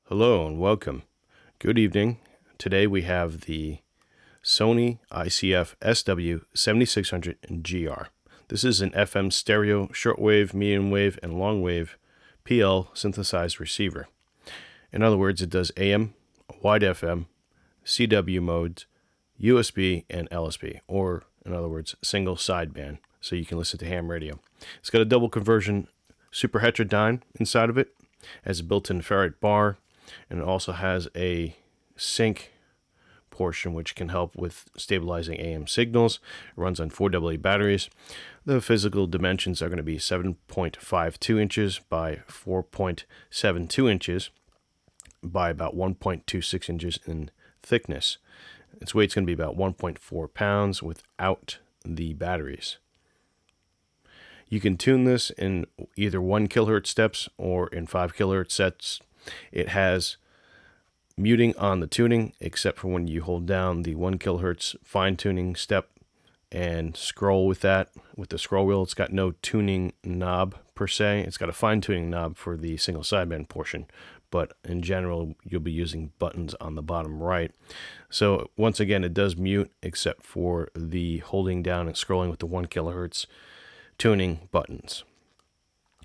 Hello and welcome. Good evening. Today we have the Sony SW7600GR. This is an FM stereo, shortwave, medium wave, and long wave PL synthesized receiver. In other words, it does AM, wide FM, CW modes, USB, and LSB, or in other words, single sideband, so you can listen to ham radio. It's got a double conversion super heterodyne inside of it, has a built-in ferrite bar, and it also has a sync portion which can help with stabilizing AM signals. It runs on 4 AA batteries. The physical dimensions are going to be 7.52 inches by 4.72 inches by about 1.26 inches in thickness. Its weight's going to be about 1.4 pounds without the batteries. You can tune this in either 1 kilohertz steps or in 5 kilohertz sets. It has muting on the tuning, except for when you hold down the 1 kilohertz fine tuning step and scroll with that. With the scroll wheel, it's got no tuning knob per se. It's got a fine tuning knob for the single sideband portion, but in general, you'll be using buttons on the bottom right. So once again, it does mute, except for the holding down and scrolling with the 1 kilohertz tuning buttons.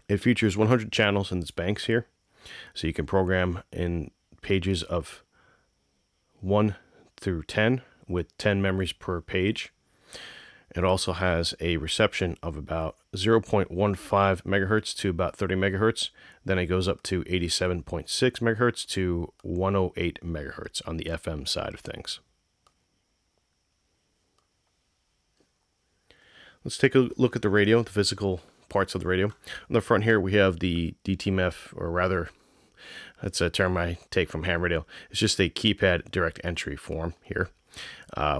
It features 100 channels in its banks here. So you can program in pages of 1 through 10 with 10 memories per page. It also has a reception of about 0.15 megahertz to about 30 megahertz. Then it goes up to 87.6 megahertz to 108 megahertz on the FM side of things. Let's take a look at the radio, the physical parts of the radio. On the front here, we have the DTMF, or rather, that's a term I take from ham radio. It's just a keypad direct entry form here.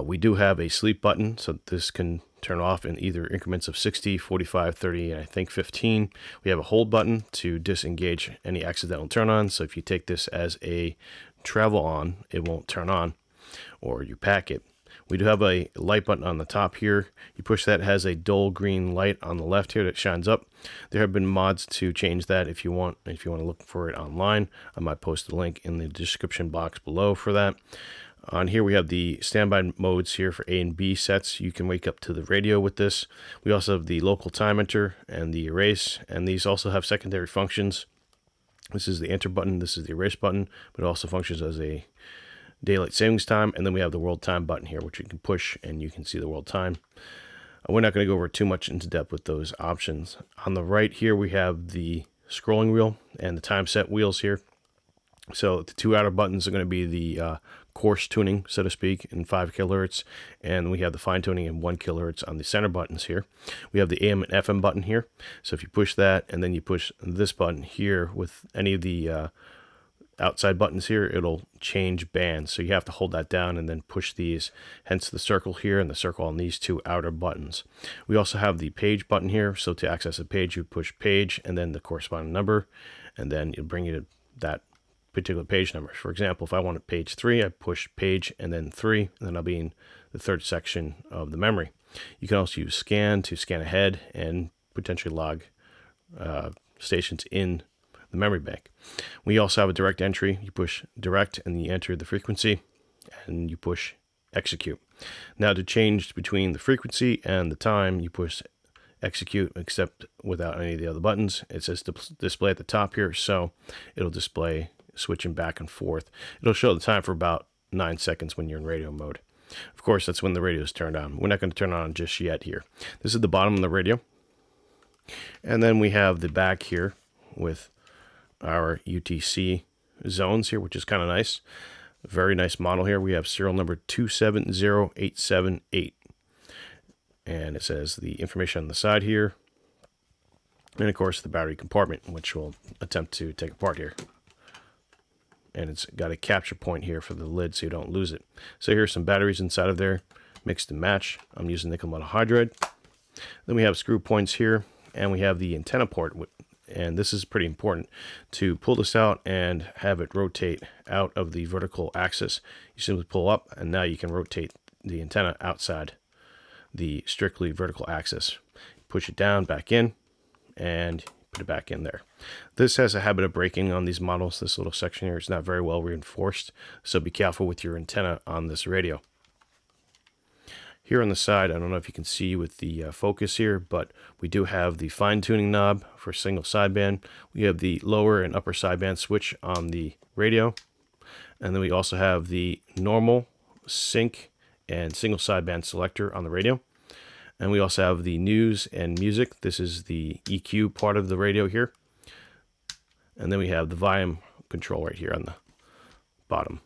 We do have a sleep button, so this can turn off in either increments of 60, 45, 30, and I think 15. We have a hold button to disengage any accidental turn-on, so if you take this as a travel on, it won't turn on, or you pack it. We do have a light button on the top here. You push that, it has a dull green light on the left here that shines up. There have been mods to change that if you want to look for it online. I might post a link in the description box below for that. On here we have the standby modes here for A and B sets. You can wake up to the radio with this. We also have the local time enter and the erase, and these also have secondary functions. This is the enter button, this is the erase button, but it also functions as a daylight savings time, and then we have the world time button here, which you can push and you can see the world time. We're not going to go over too much into depth with those options. On the right here we have the scrolling wheel and the time set wheels here. So the two outer buttons are going to be the coarse tuning, so to speak, in 5 kilohertz, and we have the fine tuning in 1 kilohertz on the center buttons here. We have the AM and FM button here, so if you push that and then you push this button here with any of the outside buttons here, it'll change bands, so you have to hold that down and then push these, hence the circle here and the circle on these two outer buttons. We also have the page button here, so to access a page you push page and then the corresponding number, and then it'll bring you to that particular page number. For example, if I wanted page 3, I push page and then 3, and then I'll be in the third section of the memory. You can also use scan to scan ahead and potentially log stations in the memory bank. We also have a direct entry. You push direct and you enter the frequency and you push execute. Now to change between the frequency and the time, you push execute, except without any of the other buttons. It says display at the top here, so it'll display switching back and forth. It'll show the time for about 9 seconds when you're in radio mode. Of course, that's when the radio is turned on. We're not going to turn on just yet here. This is the bottom of the radio. And then we have the back here with our UTC zones here, which is kind of nice. Very nice model here. We have serial number 270878. And it says the information on the side here. And of course the battery compartment, which we'll attempt to take apart here. And it's got a capture point here for the lid so you don't lose it. So here's some batteries inside of there, mixed and match. I'm using nickel metal hydride. Then we have screw points here, and we have the antenna port. And this is pretty important to pull this out and have it rotate out of the vertical axis. You simply pull up, and now you can rotate the antenna outside the strictly vertical axis. Push it down, back in, and put it back in there. This has a habit of breaking on these models. This little section here is not very well reinforced, so be careful with your antenna on this radio. Here on the side, I don't know if you can see with the focus here, but we do have the fine-tuning knob for single sideband. We have the lower and upper sideband switch on the radio. And then we also have the normal, sync, and single sideband selector on the radio. And we also have the news and music. This is the EQ part of the radio here. And then we have the volume control right here on the bottom.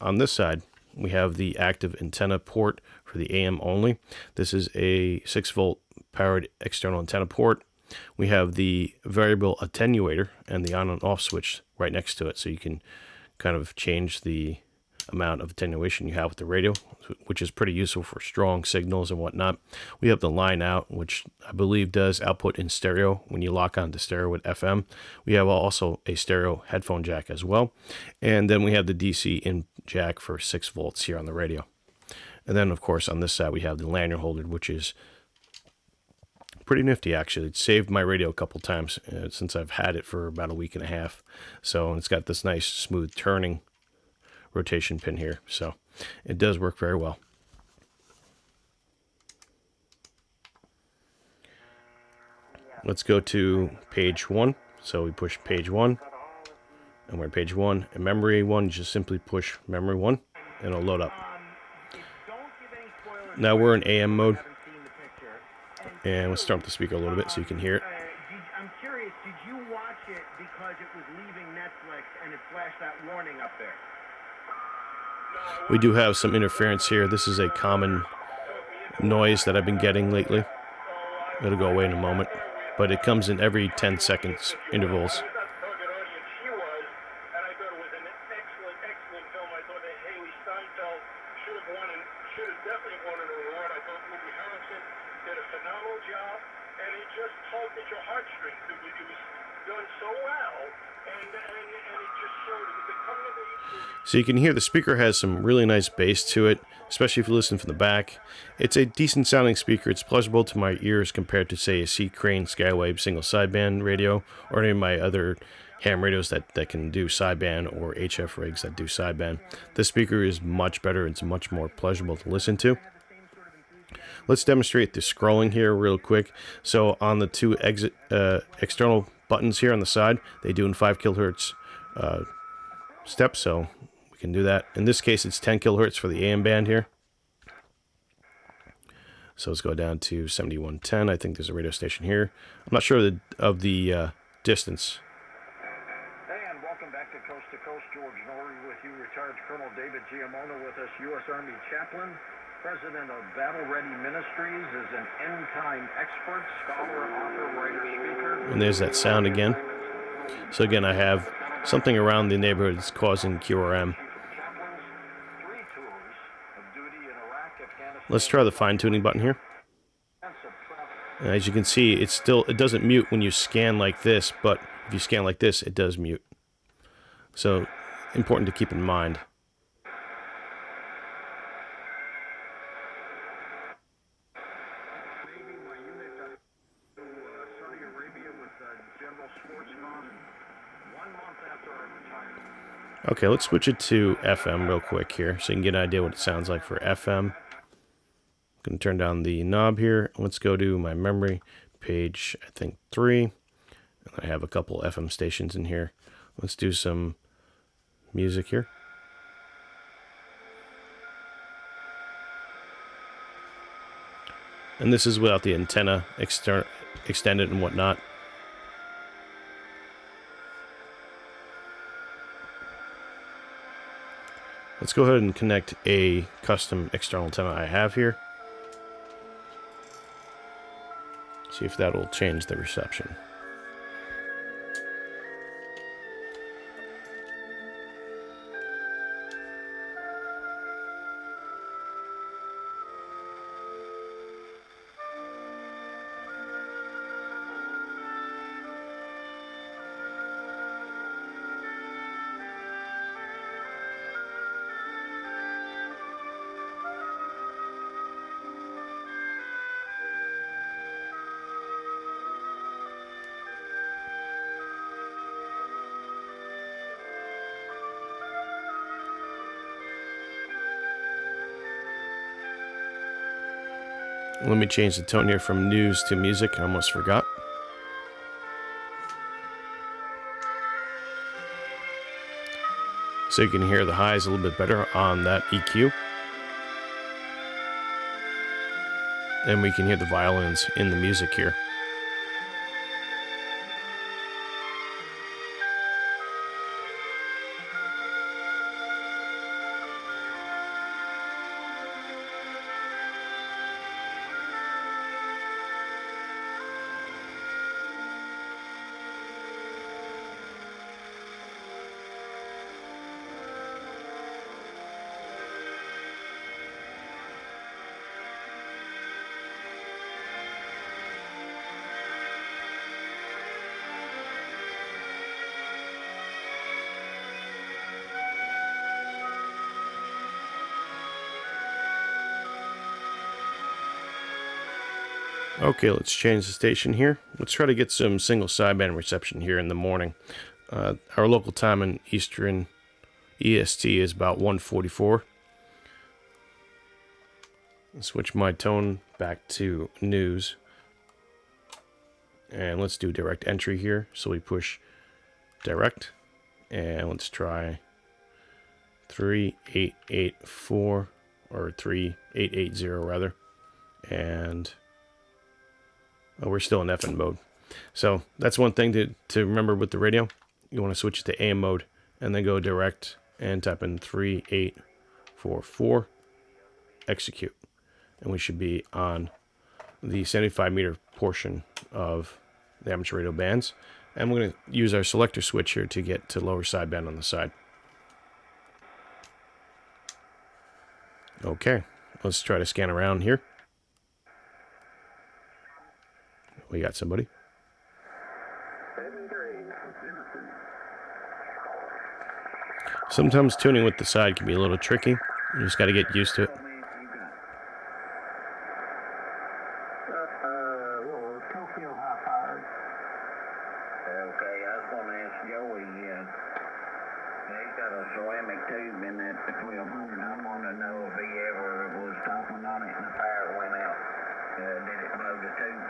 On this side, we have the active antenna port for the AM only. This is a 6-volt powered external antenna port. We have the variable attenuator and the on and off switch right next to it, so you can kind of change the amount of attenuation you have with the radio, which is pretty useful for strong signals and whatnot. We have the line out, which I believe does output in stereo when you lock onto stereo with FM. We have also a stereo headphone jack as well. And then we have the DC in jack for 6 volts here on the radio. And then, of course, on this side, we have the lanyard holder, which is pretty nifty, actually. It saved my radio a couple times since I've had it for about a week and a half. So it's got this nice smooth turning rotation pin here, so it does work very well. Let's go to page 1. So we push page 1, and we're at page 1. And memory 1, just simply push memory 1, and it'll load up. Now we're in AM mode, and let's start up the speaker a little bit so you can hear it. I'm curious, did you watch it because it was leaving Netflix and it flashed that warning up there? We do have some interference here. This is a common noise that I've been getting lately. It'll go away in a moment, but it comes in every 10 seconds intervals. So you can hear the speaker has some really nice bass to it, especially if you listen from the back. It's a decent sounding speaker. It's pleasurable to my ears compared to, say, a C. Crane Skywave single sideband radio or any of my other ham radios that can do sideband, or HF rigs that do sideband. This speaker is much better. It's much more pleasurable to listen to. Let's demonstrate the scrolling here real quick. So on the two external buttons here on the side, they do in 5 kilohertz steps, so we can do that. In this case, it's 10 kilohertz for the AM band here. So let's go down to 7110. I think there's a radio station here. I'm not sure of the distance. Hey, and welcome back to Coast. George Norrie with you. Retired Colonel David Giamono with us, U.S. Army chaplain, president of Battle Ready Ministries, is an end-time expert, scholar, author, writer, speaker. And there's that sound again. So again, I have something around the neighborhood that's causing QRM. Let's try the fine-tuning button here. And as you can see, it doesn't mute when you scan like this, but if you scan like this, it does mute. So important to keep in mind. Okay, let's switch it to FM real quick here so you can get an idea what it sounds like for FM. I'm going to turn down the knob here. Let's go to my memory, page, I think 3. And I have a couple FM stations in here. Let's do some music here. And this is without the antenna extended and whatnot. Let's go ahead and connect a custom external antenna I have here. See if that will change the reception. Let me change the tone here from news to music. I almost forgot. So you can hear the highs a little bit better on that EQ. And we can hear the violins in the music here. Okay, let's change the station here. Let's try to get some single sideband reception here in the morning. Our local time in Eastern EST is about 1:44. Switch my tone back to news. And let's do direct entry here. So we push direct. And let's try 3884 or 3880 rather. And we're still in FM mode. So that's one thing to remember with the radio. You want to switch it to AM mode and then go direct and type in 3844, execute. And we should be on the 75 meter portion of the amateur radio bands. And we're going to use our selector switch here to get to lower sideband on the side. Okay, let's try to scan around here. We got somebody. Sometimes tuning with the side can be a little tricky. You just got to get used to it. Okay, I was going to ask Joey, he's got a ceramic tube in that 1200. I want to know if he ever was talking on it and the fire went out. Did it blow the tube?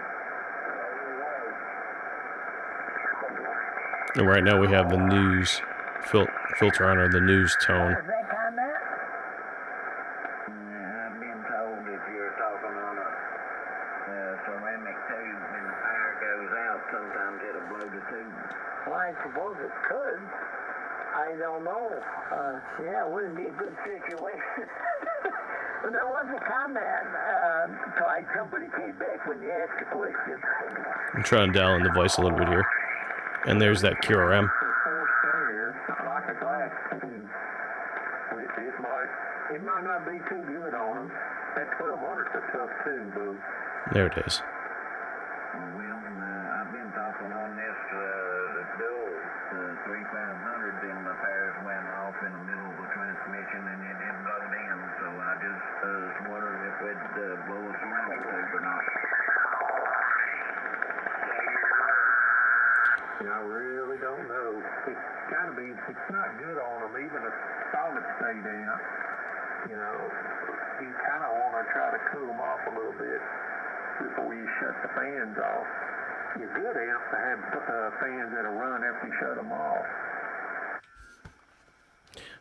And right now we have the news filter on, or the news tone. Is that kind of? I've been told if you're talking on a ceramic tube and the fire goes out, sometimes it'll blow the tube. Well, I suppose it could. I don't know. Yeah, it wouldn't be a good situation. But there was a comment, like somebody came back when you asked the question. I'm trying to dial in the voice a little bit here. And there's that QRM. It might not be too good on them. That 1200's a tough tube, boo. There it is. Well, I've been talking on this dual 3500, then the fires went off in the middle of the transmission and it didn't blow in. So I just was wondering if it'd blow a ceramic tube or not. I really don't know. It's got to be, it's not good on them, even a solid state amp. You know, you kind of want to try to cool them off a little bit before you shut the fans off. Your good amps to have fans that'll run after you shut them off.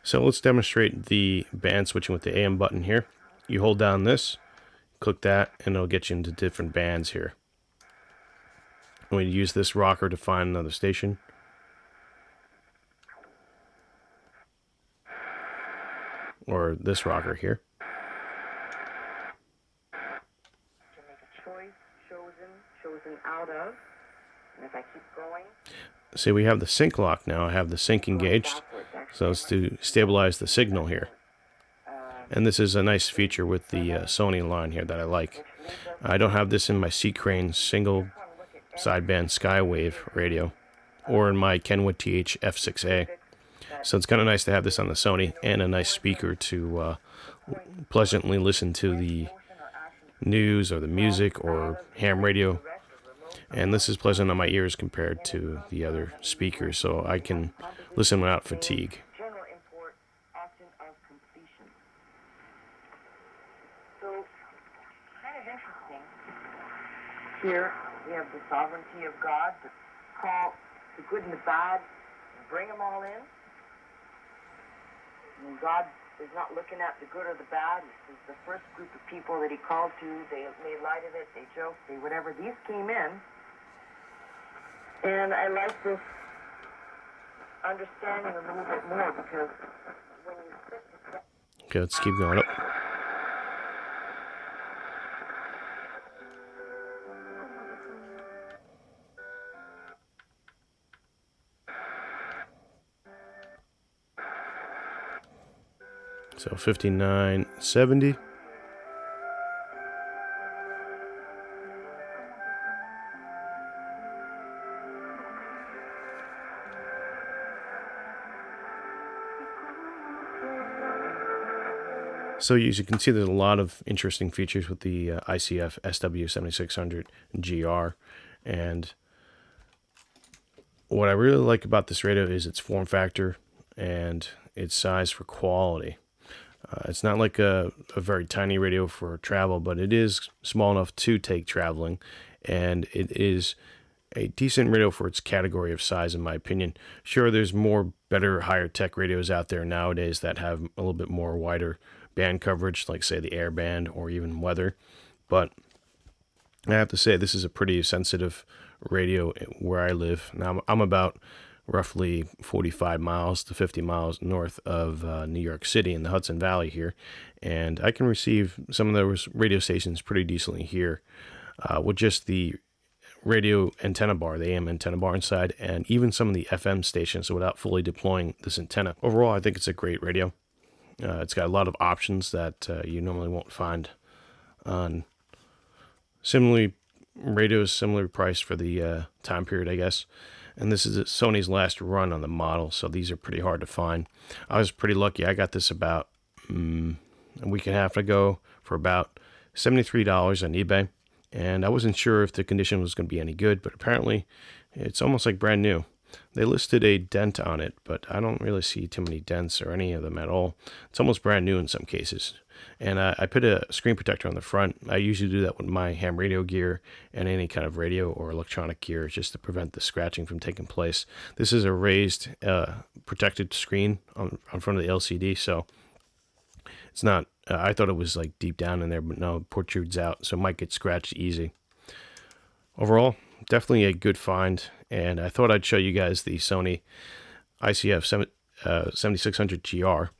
So let's demonstrate the band switching with the AM button here. You hold down this, click that, and it'll get you into different bands here. We use this rocker to find another station. Or this rocker here. To make a choice, chosen out of. And if I keep going. See, we have the sync lock now. I have the sync engaged. So it's to stabilize the signal here. And this is a nice feature with the Sony line here that I like. I don't have this in my C Crane single sideband Skywave radio or in my Kenwood TH F6A. So it's kind of nice to have this on the Sony and a nice speaker to pleasantly listen to the news or the music or ham radio. And this is pleasant on my ears compared to the other speakers, so I can listen without fatigue. General import, option of completion. So, kind of interesting. here we have the sovereignty of God to call the good and the bad and bring them all in. And God is not looking at the good or the bad. This is the first group of people that he called to. They made light of it, they joked, they whatever. These came in. And I like this understanding a little bit more because when you sit together... Okay, let's keep going up. So 5970. So as you can see, there's a lot of interesting features with the ICF SW7600GR, and what I really like about this radio is its form factor and its size for quality. It's not like a very tiny radio for travel, but it is small enough to take traveling, and it is a decent radio for its category of size, in my opinion. Sure, there's more better, higher tech radios out there nowadays that have a little bit more wider band coverage, like say the air band or even weather, but I have to say this is a pretty sensitive radio where I live. Now I'm about roughly 45 miles to 50 miles north of New York City in the Hudson Valley here, and I can receive some of those radio stations pretty decently here with just the radio antenna bar, the AM antenna bar inside, and even some of the FM stations without fully deploying this antenna. Overall, I think it's a great radio. It's got a lot of options that you normally won't find on radios similarly priced for the time period, I guess. And this is Sony's last run on the model, so these are pretty hard to find. I was pretty lucky. I got this about a week and a half ago for about $73 on eBay, and I wasn't sure if the condition was going to be any good, but apparently it's almost like brand new. They listed a dent on it, but I don't really see too many dents or any of them at all. It's almost brand new in some cases. And I put a screen protector on the front. I usually do that with my ham radio gear and any kind of radio or electronic gear just to prevent the scratching from taking place. This is a raised protected screen on front of the LCD, so it's not, I thought it was like deep down in there, but no, it protrudes out, so it might get scratched easy. Overall, definitely a good find, and I thought I'd show you guys the Sony ICF 7600GR.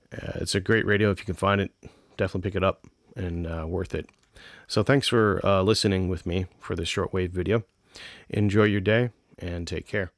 It's a great radio. If you can find it, definitely pick it up, and worth it. So thanks for listening with me for this shortwave video. Enjoy your day, and take care.